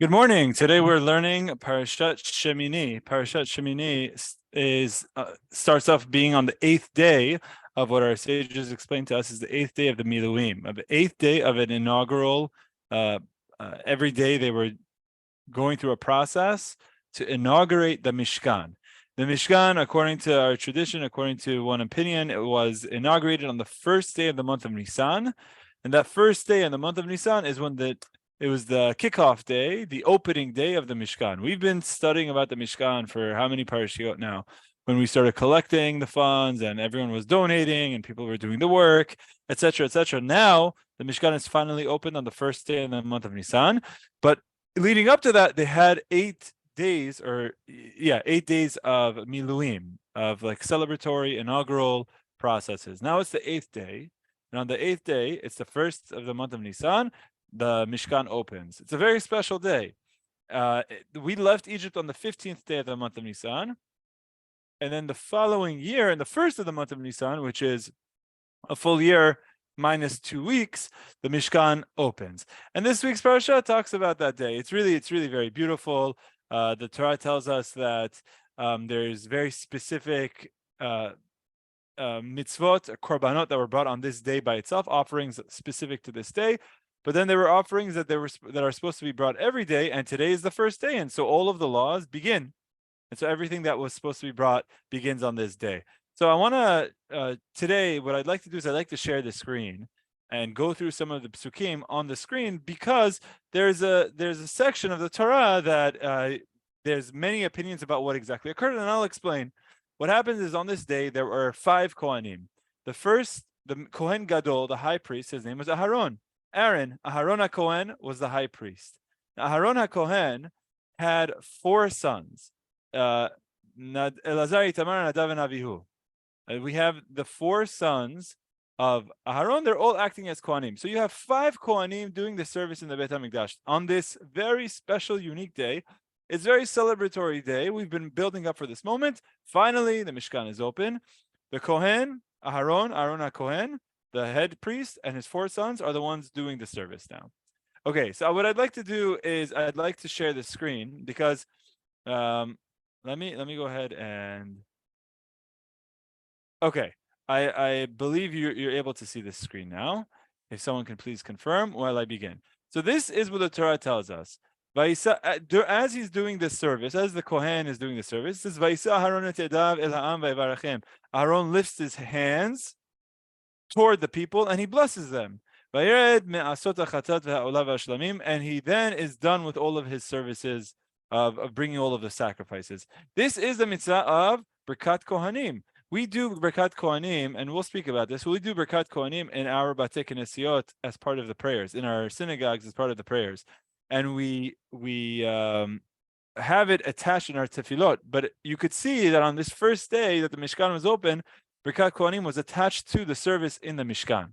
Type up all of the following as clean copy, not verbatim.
Good morning. Today we're learning Parashat Shemini. Parashat Shemini is starts off being on the 8th day of what our sages explained to us is the 8th day of the Miluim, of the 8th day of an inaugural. Every day they were going through a process to inaugurate the Mishkan. The Mishkan, according to our tradition, according to one opinion, it was inaugurated on the first day of the month of Nisan. And that first day in the month of Nisan is when it was the kickoff day, the opening day of the Mishkan. We've been studying about the Mishkan for how many parashiot now? When we started collecting the funds and everyone was donating and people were doing the work, etc., etc. Now the Mishkan is finally opened on the first day in the month of Nisan. But leading up to that, they had 8 days, 8 days of miluim, of like celebratory inaugural processes. Now it's the 8th day, and on the 8th day, it's the first of the month of Nisan, the Mishkan opens. It's a very special day. We left Egypt on the 15th day of the month of Nisan, and then the following year, in the first of the month of Nisan, which is a full year minus 2 weeks, the Mishkan opens. And this week's parasha talks about that day. It's really very beautiful. The Torah tells us that there's very specific mitzvot, korbanot that were brought on this day by itself, offerings specific to this day. But then there were offerings that are supposed to be brought every day, and today is the first day, and so all of the laws begin. And so everything that was supposed to be brought begins on this day. So I want to, today, what I'd like to do is I'd like to share the screen and go through some of the psukim on the screen, because there's a section of the Torah that there's many opinions about what exactly occurred, and I'll explain. What happens is on this day, there were 5 Kohanim. The first, the Kohen Gadol, the high priest, his name was Aharon. Aaron HaKohen was the high priest. Now, Aharon HaKohen had 4 sons. Elazar, Itamar, Nadav, and Avihu. We have the 4 sons of Aharon. They're all acting as Kohanim. So you have 5 Kohanim doing the service in the Beit HaMikdash on this very special, unique day. It's a very celebratory day. We've been building up for this moment. Finally, the Mishkan is open. The Kohen, Aaron HaKohen, the head priest, and his 4 sons are the ones doing the service now. Okay, so what I'd like to do is I'd like to share the screen, because let me go ahead and okay. I believe you're able to see this screen now. If someone can please confirm while I begin. So this is what the Torah tells us. As he's doing this service, as the Kohen is doing the service, it says, Aaron lifts his hands toward the people and he blesses them. And he then is done with all of his services of bringing all of the sacrifices. This is the mitzvah of Birkat Kohanim. We do Birkat Kohanim, and we'll speak about this. We do Birkat Kohanim in our Batei Knesiot as part of the prayers, in our synagogues as part of the prayers. And we have it attached in our tefillot. But you could see that on this first day that the Mishkan was open, Birkat Kohanim was attached to the service in the Mishkan.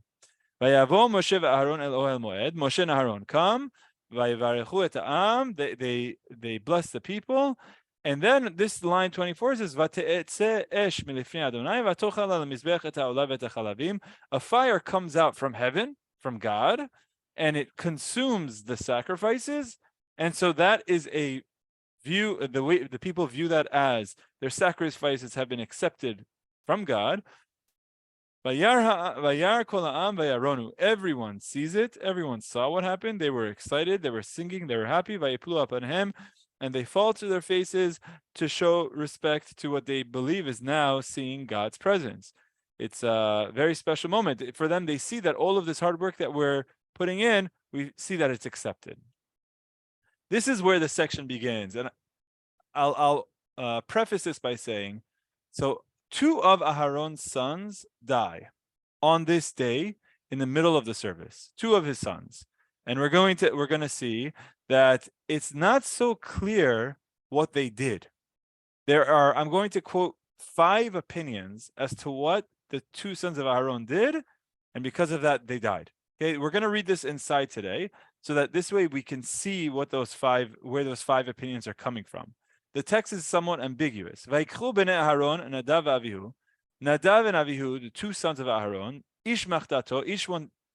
Vayavo Moshe ve'Aaron el Ohel Moed. Moshe and Aaron come. Vayivarechu et ha'am. They bless the people. And then this line 24 says, "Vate'etze esh milifnei Adonai vatochal al mizbech et ha'olav et ha'chalavim." A fire comes out from heaven, from God, and it consumes the sacrifices. And so that is a view, the way the people view that as their sacrifices have been accepted from God. Vayar kol ha'am vayaronu. Everyone sees it. Everyone saw what happened. They were excited. They were singing. They were happy. Vayiplu apanehem. And they fall to their faces to show respect to what they believe is now seeing God's presence. It's a very special moment. For them, they see that all of this hard work that we're putting in, we see that it's accepted. This is where the section begins. And I'll preface this by saying, so 2 of Aharon's sons die on this day in the middle of the service. 2 of his sons. And we're going to see that it's not so clear what they did. I'm going to quote 5 opinions as to what the 2 sons of Aaron did, and because of that, they died. Okay, we're going to read this inside today, so that this way we can see what where those 5 opinions are coming from. The text is somewhat ambiguous. Vaikchu bnei Aaron, Nadav Avihu. Nadav and Avihu, the 2 sons of Aaron, ish machtato,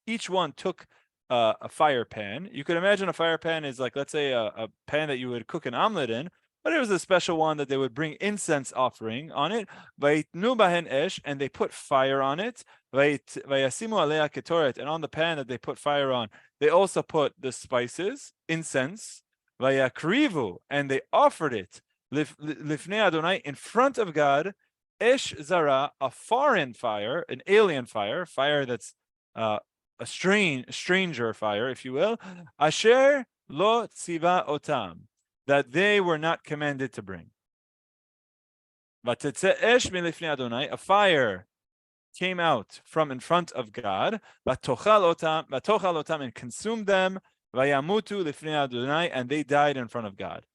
each one took a fire pan. You could imagine a fire pan is like, let's say, a pan that you would cook an omelet in, but it was a special one that they would bring incense offering on it. Vayitnu bahen esh, and they put fire on it. Vayasimu alea ketoret, and on the pan that they put fire on, they also put the spices, incense. Vayakrivu, and they offered it lifnei Adonai, in front of God. Esh zara, a foreign fire, an alien fire, fire that's a stranger fire, if you will. Asher lo tziva otam, that they were not commanded to bring. Vatetze esh milifnei Adonai, a fire came out from in front of God. Vatochal otam, and consumed them. Vayamutu lifnei Adonai, and they died in front of God.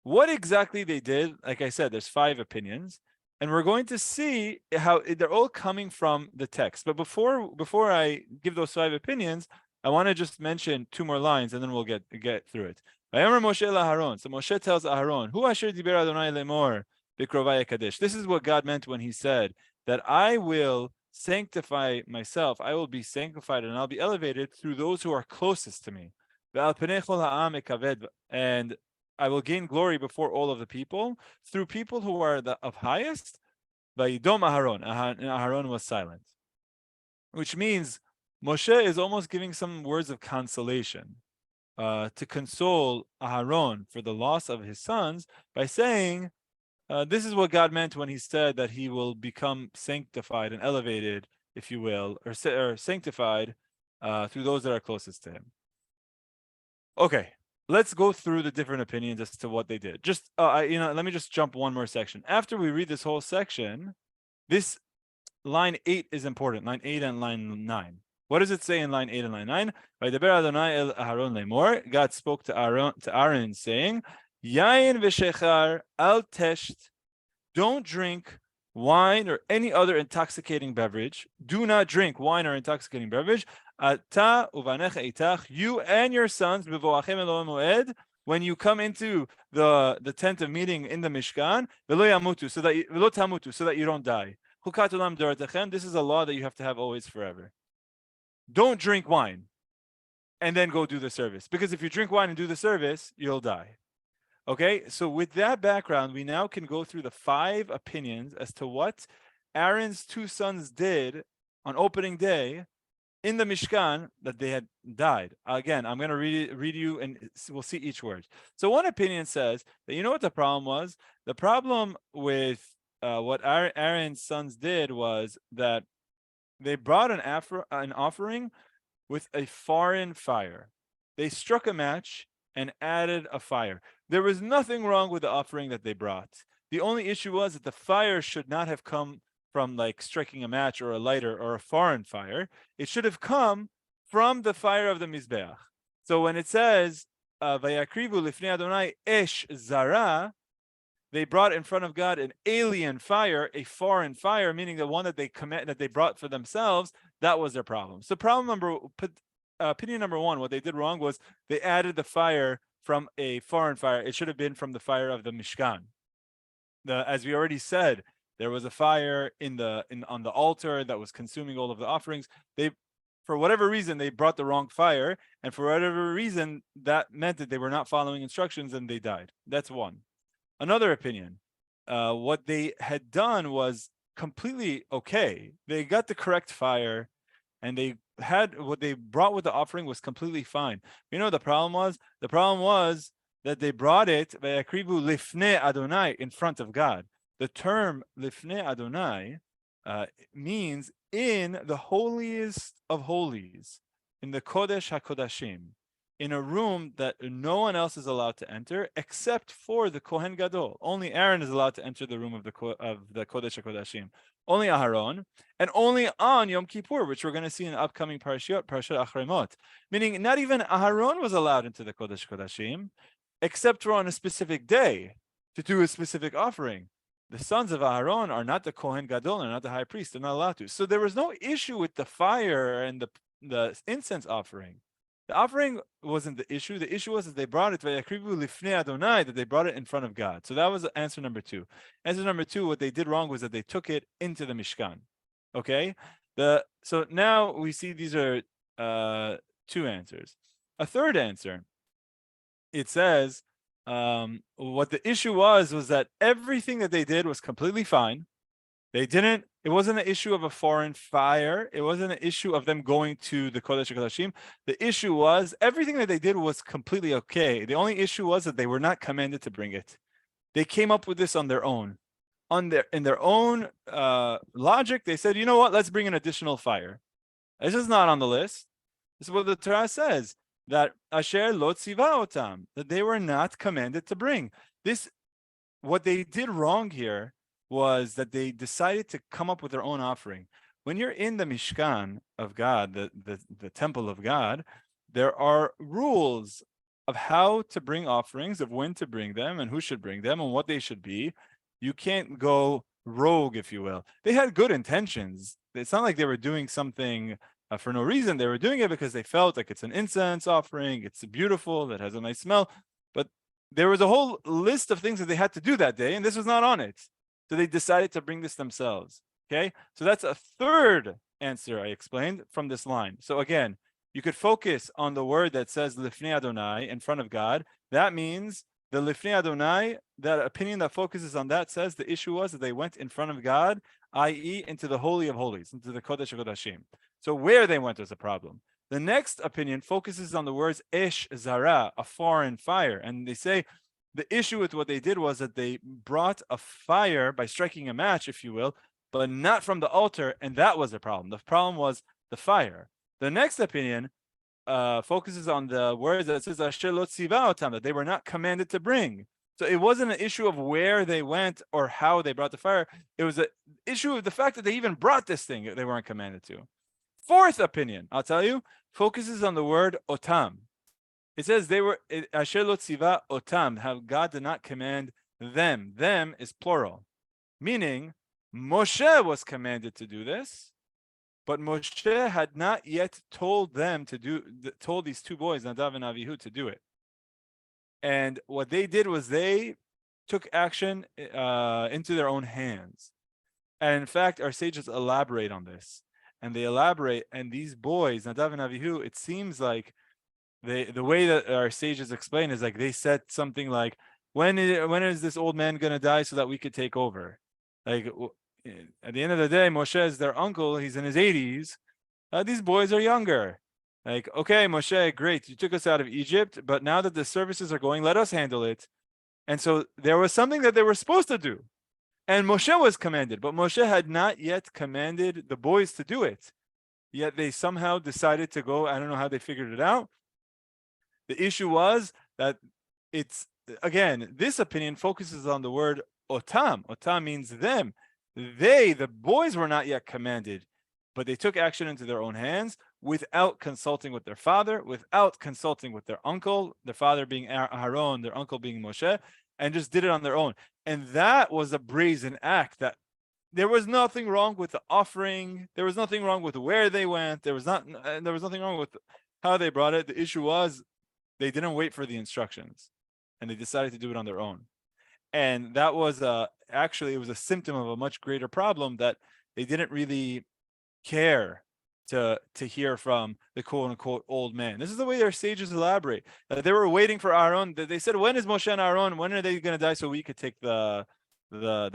What exactly they did, like I said, there's 5 opinions, and we're going to see how they're all coming from the text. But before I give those 5 opinions, I want to just mention 2 more lines, and then we'll get through it. Vayomer Moshe laHaron. So Moshe tells Aharon, "Hu asher diber Adonai lemor bikrovai kadesh." This is what God meant when He said that I will sanctify myself. I will be sanctified, and I'll be elevated through those who are closest to me. And I will gain glory before all of the people through people who are of highest. Vayidom Aharon, and Aharon was silent, which means Moshe is almost giving some words of consolation to console Aharon for the loss of his sons by saying, this is what God meant when He said that he will become sanctified and elevated, if you will, or sanctified through those that are closest to him. Okay. Let's go through the different opinions as to what they did. Just, let me just jump one more section. After we read this whole section, this line 8 is important. Line 8 and line 9. What does it say in line 8 and line 9? God spoke to Aaron saying, Yain v'shechar al tesht, don't drink wine or any other intoxicating beverage. Do not drink wine or intoxicating beverage. Ata uvanecha itach, you and your sons, b'voachem el moed, when you come into the tent of meeting in the Mishkan, v'lo yamutu, so that you don't die. Chukat olam doratechem, this is a law that you have to have always forever. Don't drink wine and then go do the service, because if you drink wine and do the service, you'll die. Okay, so with that background, we now can go through the 5 opinions as to what Aaron's 2 sons did on opening day in the Mishkan that they had died. Again, I'm going to read you, and we'll see each word. So one opinion says that, you know what the problem was? The problem with what Aaron's sons did was that they brought an offering with a foreign fire. They struck a match and added a fire. There was nothing wrong with the offering that they brought. The only issue was that the fire should not have come from like striking a match or a lighter or a foreign fire. It should have come from the fire of the Mizbeach. So when it says, Vayakrivu lifnei Adonai esh zara, they brought in front of God an alien fire, a foreign fire, meaning the one that they brought for themselves. That was their problem. So opinion number 1, what they did wrong was they added the fire from a foreign fire. It should have been from the fire of the Mishkan. As we already said, there was a fire on the altar that was consuming all of the offerings. For whatever reason, they brought the wrong fire, and for whatever reason, that meant that they were not following instructions and they died. That's one. Another opinion, what they had done was completely okay. They got the correct fire, and they had what they brought with the offering was completely fine. You know, the problem was that they brought it vayakrivu lifnei Adonai, in front of God. The term lifnei Adonai means in the holiest of holies, in the Kodesh HaKodashim, in a room that no one else is allowed to enter except for the Kohen Gadol. Only Aaron is allowed to enter the room of the Kodesh HaKodashim. Only Aharon, and only on Yom Kippur, which we're going to see in the upcoming Parashat Achremot. Meaning, not even Aharon was allowed into the Kodesh HaKodashim, except for on a specific day to do a specific offering. The sons of Aharon are not the Kohen Gadol, and not the high priest. They're not allowed to. So there was no issue with the fire and the incense offering. The offering wasn't the issue. The issue was that they brought it vayakrivu lifnei Adonai, that they brought it in front of God. So that was answer number 2. Answer number 2, what they did wrong was that they took it into the Mishkan. Okay. So now we see these are Two answers. A third answer, it says what the issue was that everything that they did was completely fine. It wasn't an issue of a foreign fire. It wasn't an issue of them going to the Kodesh HaKodashim. The issue was everything that they did was completely okay. The only issue was that they were not commanded to bring it. They came up with this on their own. In their own logic, they said, you know what, let's bring an additional fire. This is not on the list. This is what the Torah says, that Asher lo tziva otam, that they were not commanded to bring. What they did wrong here was that they decided to come up with their own offering. When you're in the Mishkan of God, the temple of God, there are rules of how to bring offerings, of when to bring them and who should bring them and what they should be. You can't go rogue, if you will. They had good intentions. It's not like they were doing something for no reason. They were doing it because they felt like it's an incense offering, it's beautiful, that has a nice smell. But there was a whole list of things that they had to do that day, and this was not on it. So they decided to bring this themselves. Okay, so that's a third answer I explained from this line. So again, you could focus on the word that says Lifnei Adonai, in front of God. That means the Lifnei Adonai, that opinion that focuses on that, says the issue was that they went in front of God, i.e. into the Holy of Holies, into the Kodesh HaKodashim. So where they went was a problem. The next opinion focuses on the words Esh Zara, a foreign fire. And they say the issue with what they did was that they brought a fire by striking a match, if you will, but not from the altar, and that was the problem. The problem was the fire. The next opinion focuses on the words that says Asher lo tziva otam, that they were not commanded to bring. So it wasn't an issue of where they went or how they brought the fire. It was an issue of the fact that they even brought this thing they weren't commanded to. Fourth opinion, I'll tell you, focuses on the word otam. It says they were Asher lo tziva otam, how God did not command them. Them is plural, meaning Moshe was commanded to do this, but Moshe had not yet told these two boys, Nadav and Avihu, to do it. And what they did was they took action into their own hands. And in fact, our sages elaborate on this. And they elaborate, and these boys, Nadav and Avihu, it seems like the way that our sages explain is like they said something like, when is this old man going to die so that we could take over? Like, at the end of the day, Moshe is their uncle. He's in his 80s. These boys are younger. Like, okay, Moshe, great. You took us out of Egypt, but now that the services are going, let us handle it. And so there was something that they were supposed to do. And Moshe was commanded, but Moshe had not yet commanded the boys to do it. Yet they somehow decided to go. I don't know how they figured it out. The issue was that this opinion focuses on the word otam. Otam means them. The boys were not yet commanded, but they took action into their own hands without consulting with their father, without consulting with their uncle, their father being Aaron, their uncle being Moshe, and just did it on their own. And that was a brazen act. That there was nothing wrong with the offering. There was nothing wrong with where they went. There was nothing wrong with how they brought it. The issue was they didn't wait for the instructions, and they decided to do it on their own. And that was actually, it was a symptom of a much greater problem, that they didn't really care to hear from the quote unquote old man. This is the way our sages elaborate. They were waiting for Aaron. They said, when is Moshe and Aaron? When are they going to die so we could take the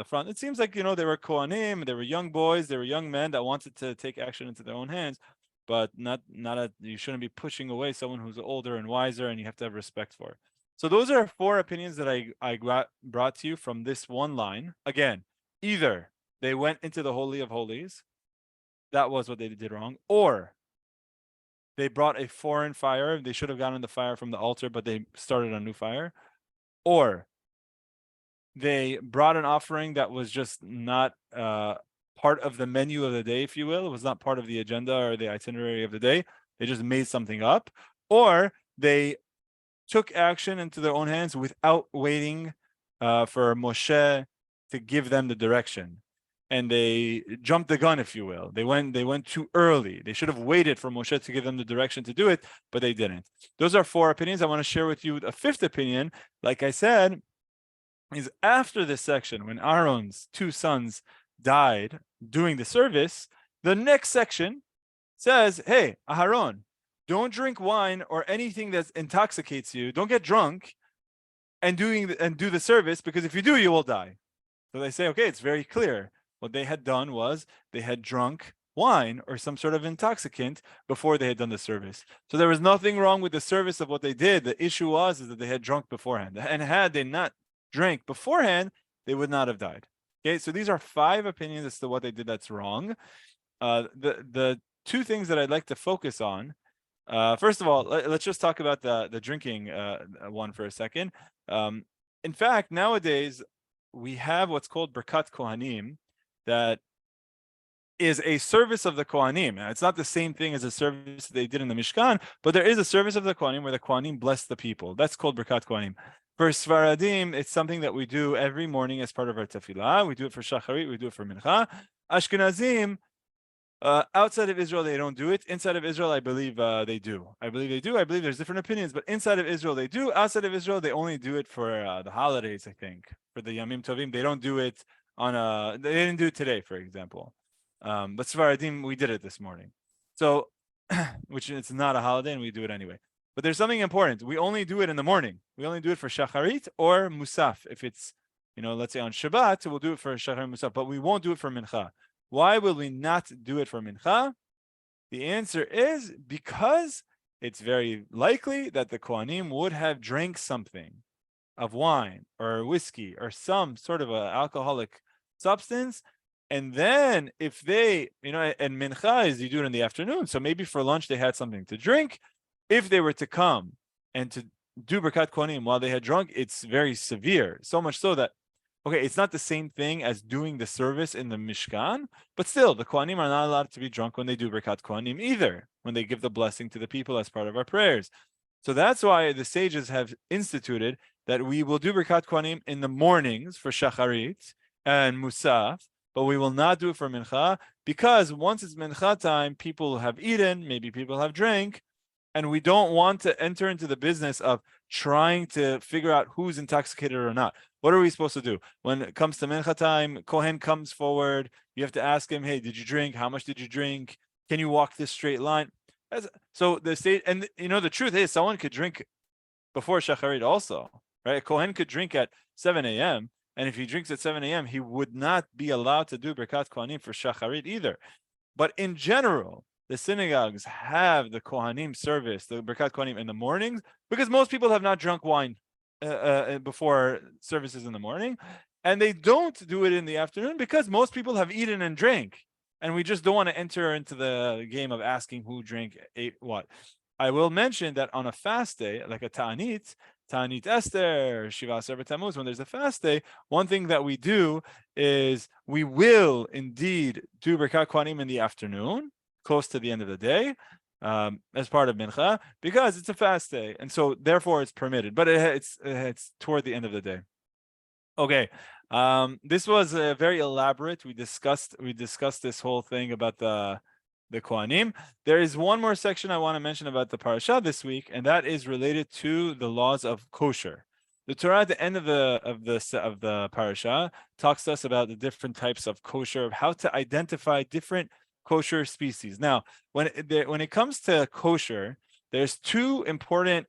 front? It seems like, they were Kohanim, they were young boys, they were young men that wanted to take action into their own hands, but you shouldn't be pushing away someone who's older and wiser, and you have to have respect for. So those are 4 opinions that I brought to you from this one line. Again, either they went into the Holy of Holies, that was what they did wrong, or they brought a foreign fire. They should have gotten the fire from the altar, but they started a new fire, or they brought an offering that was just not part of the menu of the day, if you will. It was not part of the agenda or the itinerary of the day. They just made something up, or they took action into their own hands without waiting for Moshe to give them the direction. And they jumped the gun, if you will. They went too early. They should have waited for Moshe to give them the direction to do it, but they didn't. Those are 4 opinions. I want to share with you a 5th opinion. Like I said, is after this section, when Aaron's 2 sons died doing the service, the next section says, hey, Aharon, don't drink wine or anything that intoxicates you. Don't get drunk and do the service, because if you do, you will die. So they say, okay, it's very clear. What they had done was they had drunk wine or some sort of intoxicant before they had done the service. So there was nothing wrong with the service of what they did. The issue was is that they had drunk beforehand. And had they not drank beforehand, they would not have died. Okay, so these are 5 opinions as to what they did that's wrong. The 2 things that I'd like to focus on. First of all, let's just talk about the drinking one for a second. In fact, nowadays, we have what's called Birkat Kohanim, that is a service of the Kohanim. Now, it's not the same thing as a service they did in the Mishkan, but there is a service of the Kohanim where the Kohanim bless the people. That's called Birkat Kohanim. For Sfaradim, it's something that we do every morning as part of our tefillah. We do it for Shacharit, we do it for Mincha. Ashkenazim, outside of Israel, they don't do it. Inside of Israel, I believe they do. I believe there's different opinions, but inside of Israel, they do. Outside of Israel, they only do it for the holidays, I think. For the Yamim Tovim, they don't do it they didn't do it today, for example. But Sfaradim, we did it this morning. So, which it's not a holiday and we do it anyway. But there's something important. We only do it in the morning. We only do it for Shacharit or Musaf. If it's, let's say on Shabbat, we'll do it for Shacharit Musaf, but we won't do it for Mincha. Why will we not do it for Mincha? The answer is because it's very likely that the Kohanim would have drank something of wine or whiskey or some sort of an alcoholic substance. And then if they, and Mincha is you do it in the afternoon. So maybe for lunch they had something to drink. If they were to come and to do Birkat Kohanim while they had drunk, it's very severe. So much so that, okay, it's not the same thing as doing the service in the Mishkan, but still, the Kohanim are not allowed to be drunk when they do Birkat Kohanim either, when they give the blessing to the people as part of our prayers. So that's why the sages have instituted that we will do Birkat Kohanim in the mornings for Shacharit and Musaf, but we will not do it for Mincha, because once it's Mincha time, people have eaten, maybe people have drank, and we don't want to enter into the business of trying to figure out who's intoxicated or not. What are we supposed to do? When it comes to Mincha time, Kohen comes forward, you have to ask him, hey, did you drink? How much did you drink? Can you walk this straight line? So the state, and the truth is, someone could drink before Shacharit also, right? A Kohen could drink at 7 a.m., and if he drinks at 7 a.m., he would not be allowed to do Birkat Kohanim for Shacharit either. But in general, the synagogues have the Kohanim service, the Birkat Kohanim in the mornings, because most people have not drunk wine before services in the morning. And they don't do it in the afternoon because most people have eaten and drank. And we just don't want to enter into the game of asking who drank, ate what. I will mention that on a fast day, like a Ta'anit Esther, Shiva Asar Tammuz, when there's a fast day, one thing that we do is we will indeed do Birkat Kohanim in the afternoon, close to the end of the day, as part of Mincha, because it's a fast day, and so therefore it's permitted. But it's toward the end of the day. Okay, this was very elaborate. We discussed this whole thing about the Kohanim. There is one more section I want to mention about the parasha this week, and that is related to the laws of kosher. The Torah at the end of the parasha talks to us about the different types of kosher, of how to identify different kosher species. Now, when it comes to kosher, there's 2 important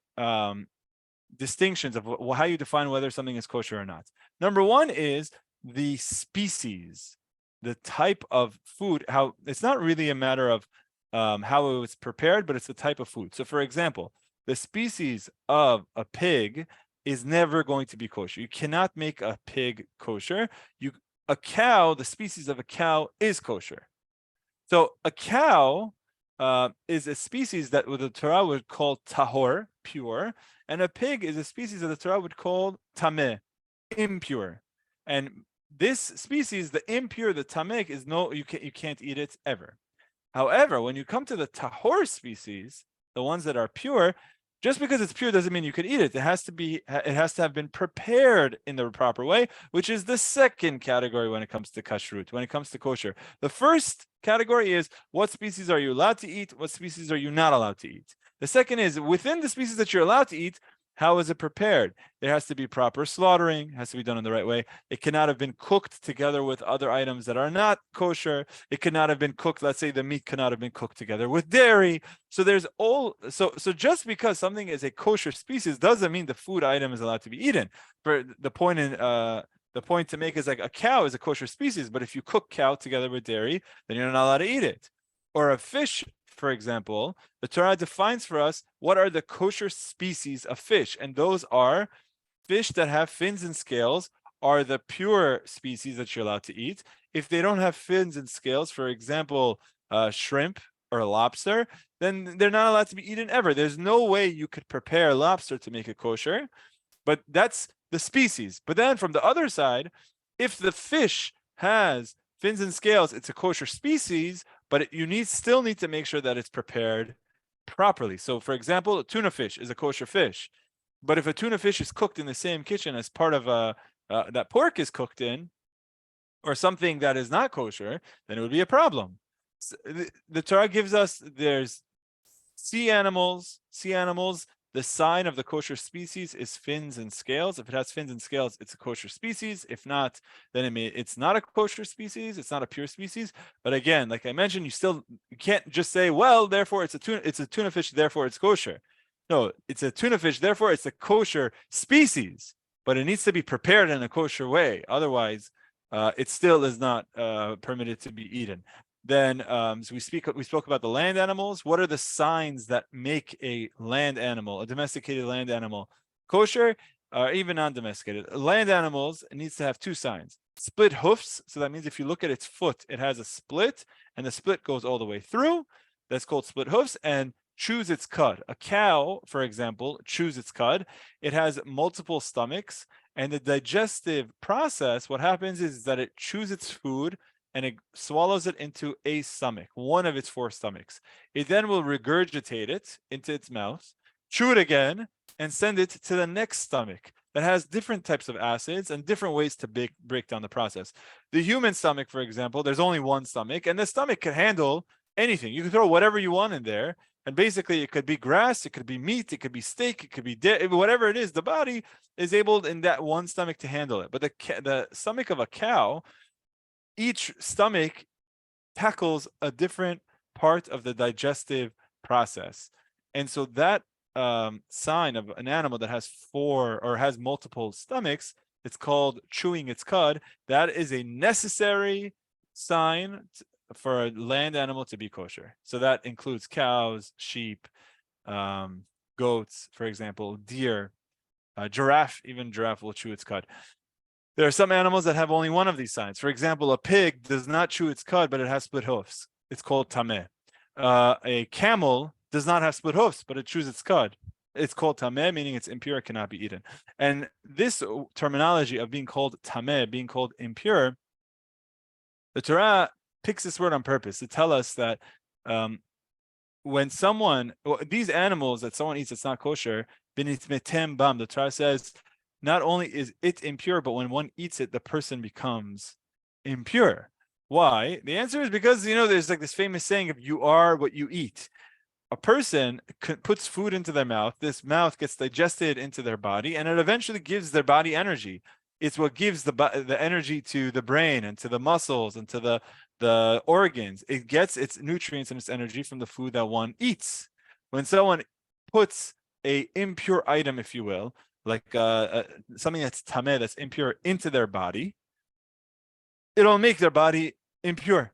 distinctions of how you define whether something is kosher or not. Number 1 is the species, the type of food. How it's not really a matter of how it was prepared, but it's the type of food. So, for example, the species of a pig is never going to be kosher. You cannot make a pig kosher. A cow, the species of a cow is kosher. So a cow is a species that the Torah would call tahor, pure, and a pig is a species that the Torah would call tameh, impure. And this species, the impure, the tameh, is you can't eat it ever. However, when you come to the tahor species, the ones that are pure, just because it's pure doesn't mean you could eat it. It has to have been prepared in the proper way, which is the second category when it comes to kashrut, when it comes to kosher. The first category is what species are you allowed to eat, what species are you not allowed to eat. The second is within the species that you're allowed to eat, How is it prepared? There has to be proper slaughtering, has to be done in the right way. It cannot have been cooked together with other items that are not kosher. It could not have been cooked, let's say the meat cannot have been cooked together with dairy. So there's so just because something is a kosher species doesn't mean the food item is allowed to be eaten. For the point to make is like a cow is a kosher species, but if you cook cow together with dairy, then you're not allowed to eat it. Or a fish, for example, the Torah defines for us what are the kosher species of fish, and those are fish that have fins and scales are the pure species that you're allowed to eat. If they don't have fins and scales, for example, shrimp or lobster, then they're not allowed to be eaten ever. There's no way you could prepare lobster to make it kosher, but that's the species. But then from the other side, if the fish has fins and scales, it's a kosher species, but you still need to make sure that it's prepared properly. So for example, a tuna fish is a kosher fish, but if a tuna fish is cooked in the same kitchen as part of that pork is cooked in, or something that is not kosher, then it would be a problem. So the Torah gives us, there's sea animals, the sign of the kosher species is fins and scales. If it has fins and scales, it's a kosher species. If not, then it's not a kosher species. It's not a pure species. But again, like I mentioned, you can't just say, well, therefore it's a tuna fish, therefore it's kosher. No, it's a tuna fish, therefore it's a kosher species, but it needs to be prepared in a kosher way. Otherwise, it still is not permitted to be eaten. Then so we spoke about the land animals. What are the signs that make a land animal, a domesticated land animal, kosher, or even non-domesticated? Land animals, it needs to have two signs. Split hoofs, so that means if you look at its foot, it has a split, and the split goes all the way through. That's called split hoofs. And chews its cud. A cow, for example, chews its cud. It has multiple stomachs, and the digestive process, what happens is that it chews its food and it swallows it into a stomach, one of its four stomachs. It then will regurgitate it into its mouth, chew it again, and send it to the next stomach that has different types of acids and different ways to break down the process. The human stomach, for example, there's only one stomach, and the stomach can handle anything. You can throw whatever you want in there, and basically it could be grass, it could be meat, it could be steak, it could be whatever it is. The body is able in that one stomach to handle it. But the stomach of a cow, each stomach tackles a different part of the digestive process. And so that sign of an animal that has four or has multiple stomachs, it's called chewing its cud. That is a necessary sign for a land animal to be kosher. So that includes cows, sheep, goats, for example, deer, giraffe. Even giraffe will chew its cud. There are some animals that have only one of these signs. For example, a pig does not chew its cud, but it has split hoofs. It's called tameh. A camel does not have split hoofs, but it chews its cud. It's called tameh, meaning it's impure, it cannot be eaten. And this terminology of being called tameh, being called impure, the Torah picks this word on purpose to tell us that when these animals that someone eats that's not kosher, b'nitmetem bam, the Torah says, not only is it impure, but when one eats it, the person becomes impure. Why? The answer is because, there's like this famous saying of you are what you eat. A person puts food into their mouth, this mouth gets digested into their body, and it eventually gives their body energy. It's what gives the energy to the brain and to the muscles and to the organs. It gets its nutrients and its energy from the food that one eats. When someone puts a impure item, if you will, like something that's tameh, that's impure, into their body, it'll make their body impure.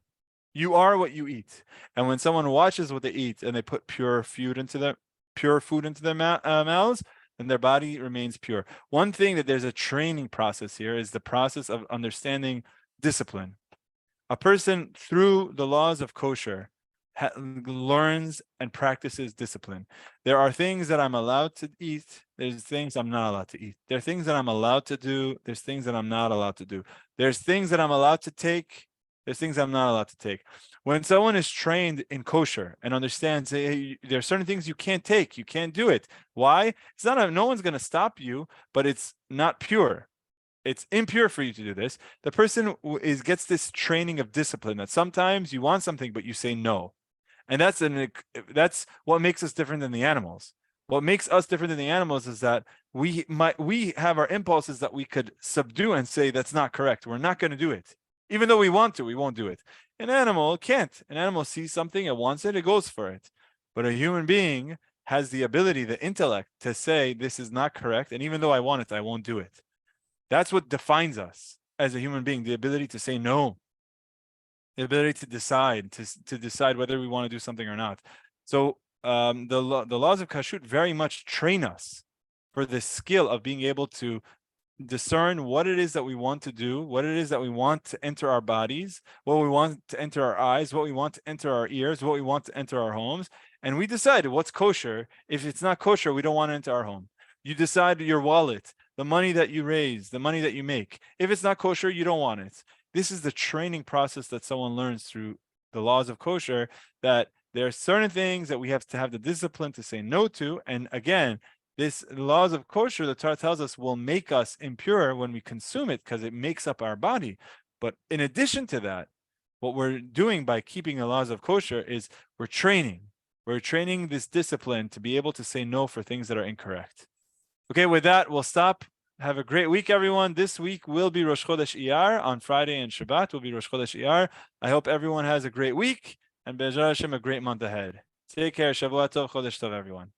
You are what you eat. And when someone watches what they eat and they put pure food into their mouths, then their body remains pure. One thing that there's a training process here is the process of understanding discipline. A person, through the laws of kosher, learns and practices discipline. There are things that I'm allowed to eat. There's things I'm not allowed to eat. There are things that I'm allowed to do. There's things that I'm not allowed to do. There's things that I'm allowed to take. There's things I'm not allowed to take. When someone is trained in kosher and understands, hey, there are certain things you can't take, you can't do it. Why? It's not no one's going to stop you, but it's not pure. It's impure for you to do this. The person gets this training of discipline that sometimes you want something, but you say no. And that's what makes us different than the animals. What makes us different than the animals is that we have our impulses that we could subdue and say that's not correct. We're not going to do it. Even though we want to, we won't do it. An animal can't. An animal sees something, it wants it, it goes for it. But a human being has the ability, the intellect, to say this is not correct, and even though I want it, I won't do it. That's what defines us as a human being, the ability to say no, the ability to decide whether we want to do something or not. So the laws of kashrut very much train us for the skill of being able to discern what it is that we want to do, what it is that we want to enter our bodies, what we want to enter our eyes, what we want to enter our ears, what we want to enter our homes. And we decide what's kosher. If it's not kosher, we don't want to enter our home. You decide your wallet, the money that you raise, the money that you make. If it's not kosher, you don't want it. This is the training process that someone learns through the laws of kosher, that there are certain things that we have to have the discipline to say no to. And again, this laws of kosher, the Torah tells us, will make us impure when we consume it because it makes up our body. But in addition to that, what we're doing by keeping the laws of kosher is we're training this discipline to be able to say no for things that are incorrect. Okay, with that, we'll stop. Have a great week, everyone. This week will be Rosh Chodesh Iyar. On Friday and Shabbat will be Rosh Chodesh Iyar. I hope everyone has a great week and Be'ezrat Hashem, a great month ahead. Take care. Shavua Tov, Chodesh Tov, everyone.